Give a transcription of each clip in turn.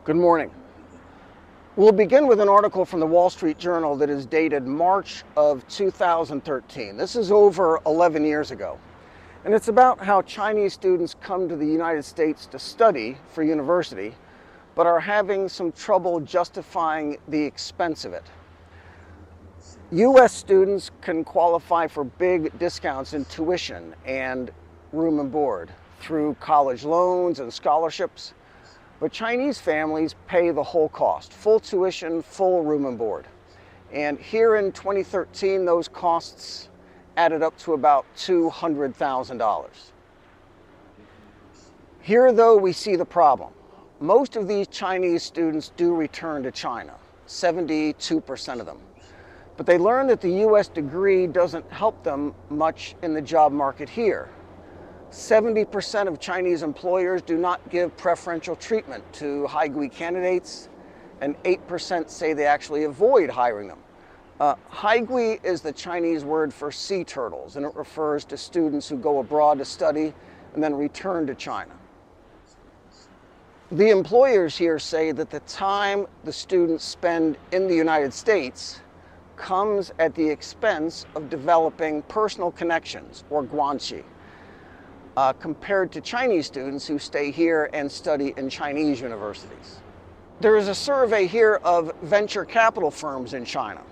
Good morning. We'll begin with an article from the Wall Street Journal that is dated March of 2013. This is over 11 years ago. And it's about how Chinese students come to the United States to study for university, but are having some trouble justifying the expense of it. U.S. students can qualify for big discounts in tuition and room and board through college loans and scholarships. But Chinese families pay the whole cost, full tuition, full room and board. And here in 2013, those costs added up to about $200,000. Here, though, we see the problem. Most of these Chinese students do return to China, 72% of them. But they learn that the U.S. degree doesn't help them much in the job market here. 70% of Chinese employers do not give preferential treatment to Haigui candidates, and 8% say they actually avoid hiring them. Haigui is the Chinese word for sea turtles, and it refers to students who go abroad to study and then return to China. The employers here say that the time the students spend in the United States comes at the expense of developing personal connections, or guanxi, compared to Chinese students who stay here and study in Chinese universities. There is a survey here of venture capital firms in China,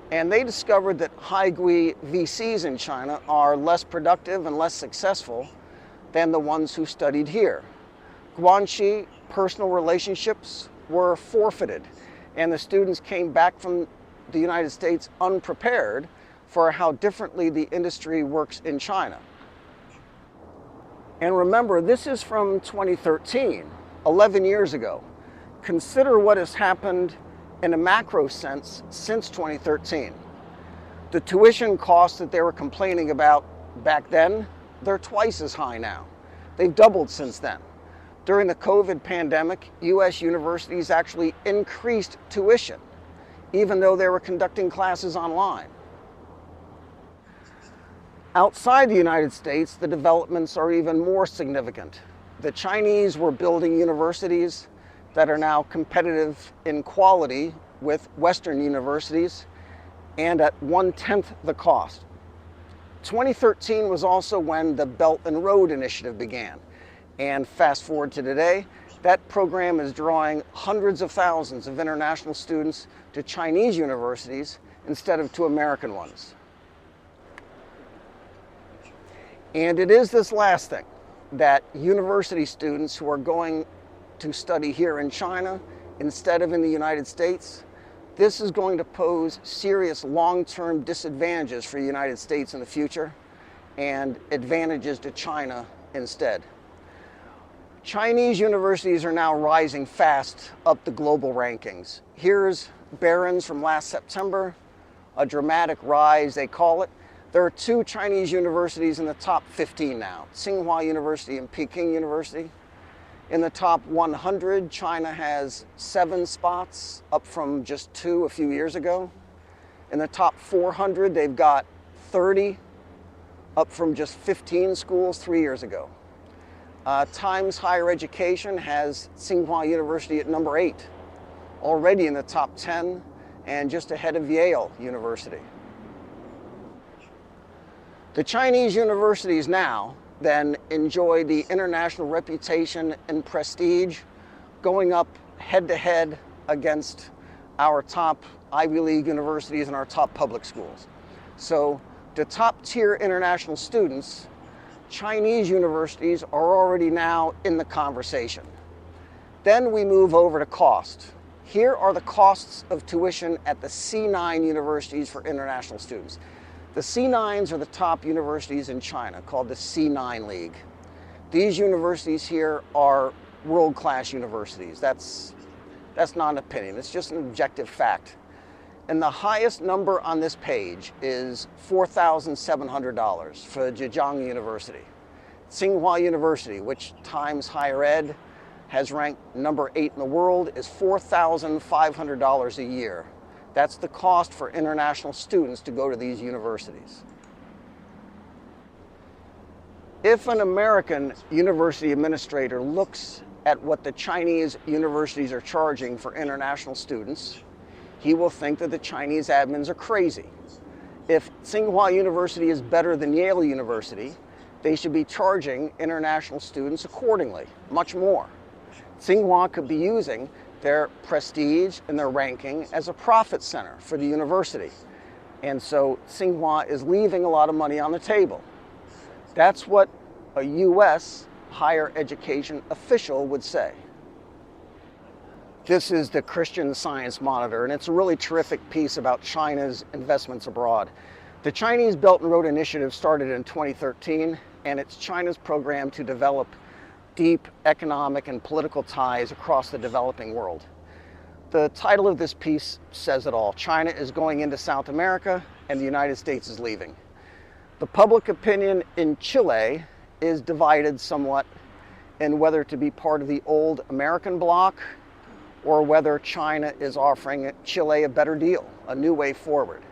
and they discovered that Haigui VCs in China are less productive and less successful than the ones who studied here. Guanxi, personal relationships, were forfeited, and the students came back from the United States unprepared for how differently the industry works in China. And remember, this is from 2013, 11 years ago. Consider what has happened in a macro sense since 2013. The tuition costs that they were complaining about back then, they're twice as high now. They've doubled since then. During the COVID pandemic, U.S. universities actually increased tuition, even though they were conducting classes online. Outside the United States, the developments are even more significant. The Chinese were building universities that are now competitive in quality with Western universities and at 1/10 the cost. 2013 was also when the Belt and Road Initiative began. And fast forward to today, that program is drawing hundreds of thousands of international students to Chinese universities instead of to American ones. And it is this last thing, that university students who are going to study here in China instead of in the United States, this is going to pose serious long-term disadvantages for the United States in the future and advantages to China instead. Chinese universities are now rising fast up the global rankings. Here's Barron's from last September, a dramatic rise, they call it. There are two Chinese universities in the top 15 now, Tsinghua University and Peking University. In the top 100, China has 7 spots, up from just 2 a few years ago. In the top 400, they've got 30, up from just 15 schools 3 years ago. Times Higher Education has Tsinghua University at number 8, already in the top 10 and just ahead of Yale University. The Chinese universities now then enjoy the international reputation and prestige, going up head-to-head against our top Ivy League universities and our top public schools. So to top-tier international students, Chinese universities are already now in the conversation. Then we move over to cost. Here are the costs of tuition at the C9 universities for international students. The C9s are the top universities in China, called the C9 League. These universities here are world-class universities. That's not an opinion, it's just an objective fact. And the highest number on this page is $4,700 for Zhejiang University. Tsinghua University, which Times Higher Ed has ranked number 8 in the world, is $4,500 a year. That's the cost for international students to go to these universities. If an American university administrator looks at what the Chinese universities are charging for international students, he will think that the Chinese admins are crazy. If Tsinghua University is better than Yale University, they should be charging international students accordingly, much more. Tsinghua could be using their prestige and their ranking as a profit center for the university. And so Tsinghua is leaving a lot of money on the table. That's what a US higher education official would say. This is the Christian Science Monitor, and it's a really terrific piece about China's investments abroad. The Chinese Belt and Road Initiative started in 2013, and it's China's program to develop deep economic and political ties across the developing world. The title of this piece says it all. China is going into South America, and the United States is leaving. The public opinion in Chile is divided somewhat in whether to be part of the old American bloc or whether China is offering Chile a better deal, a new way forward.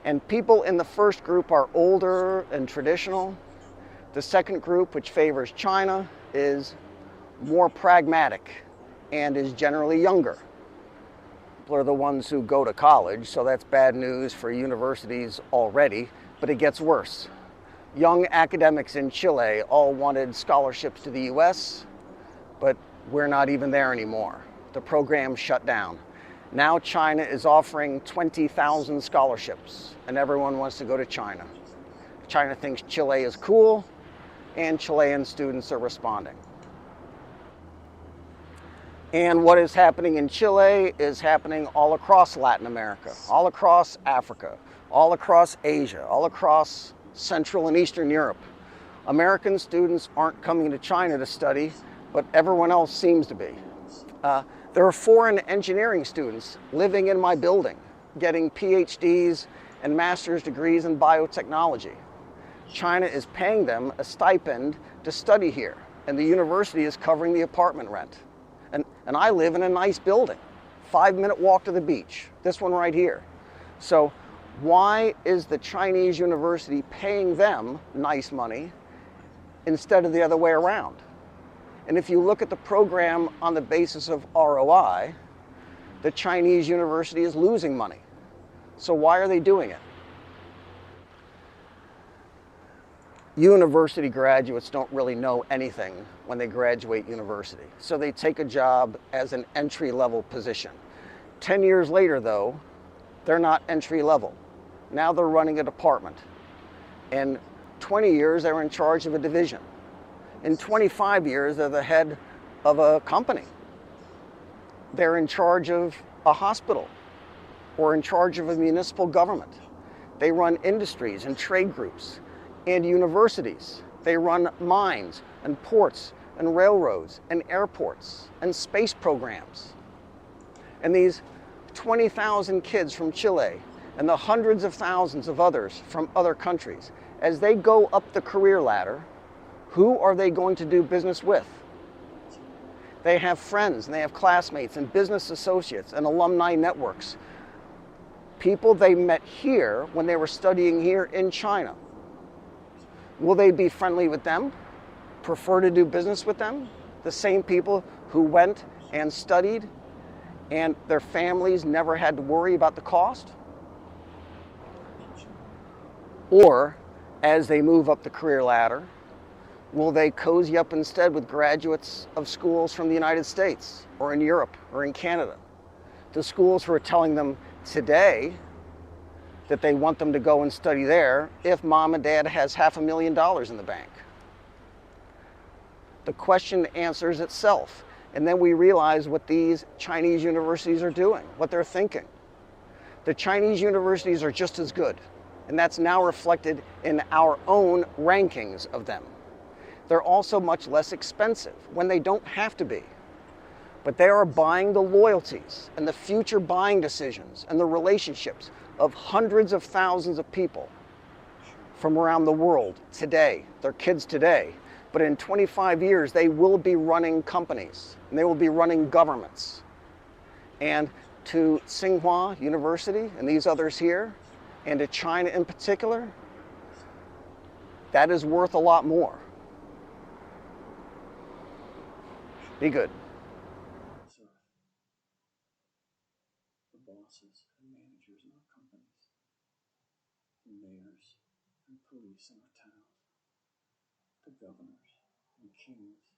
And people in the first group are older and traditional. The second group, which favors China, is more pragmatic and is generally younger. People are the ones who go to college, so that's bad news for universities already, but it gets worse. Young academics in Chile all wanted scholarships to the US, but we're not even there anymore. The program shut down. Now China is offering 20,000 scholarships, and everyone wants to go to China. China thinks Chile is cool, and Chilean students are responding. And what is happening in Chile is happening all across Latin America, all across Africa, all across Asia, all across Central and Eastern Europe. American students aren't coming to China to study, but everyone else seems to be. There are foreign engineering students living in my building, getting PhDs and master's degrees in biotechnology. China is paying them a stipend to study here, and the university is covering the apartment rent. And I live in a nice building, 5-minute walk to the beach, this one right here. So why is the Chinese university paying them nice money instead of the other way around? And if you look at the program on the basis of ROI, the Chinese university is losing money. So why are they doing it? University graduates don't really know anything when they graduate university. So they take a job as an entry-level position. 10 years later, though, they're not entry-level. Now they're running a department. In 20 years, they're in charge of a division. In 25 years, they're the head of a company. They're in charge of a hospital or in charge of a municipal government. They run industries and trade groups and universities. They run mines and ports and railroads and airports and space programs. And these 20,000 kids from Chile and the hundreds of thousands of others from other countries, as they go up the career ladder, who are they going to do business with? They have friends and they have classmates and business associates and alumni networks. People they met here when they were studying here in China. Will they be friendly with them? Prefer to do business with them? The same people who went and studied and their families never had to worry about the cost? Or, as they move up the career ladder, will they cozy up instead with graduates of schools from the United States or in Europe or in Canada? The schools who are telling them today that they want them to go and study there if mom and dad has $500,000 in the bank. The question answers itself. And then we realize what these Chinese universities are doing, what they're thinking. The Chinese universities are just as good, and that's now reflected in our own rankings of them. They're also much less expensive when they don't have to be. But they are buying the loyalties and the future buying decisions and the relationships of hundreds of thousands of people from around the world today, their kids today. But in 25 years, they will be running companies and they will be running governments. And to Tsinghua University and these others here, and to China in particular, that is worth a lot more. Be good. This earth, the bosses and managers in our companies, the mayors and police in our towns, the governors and kings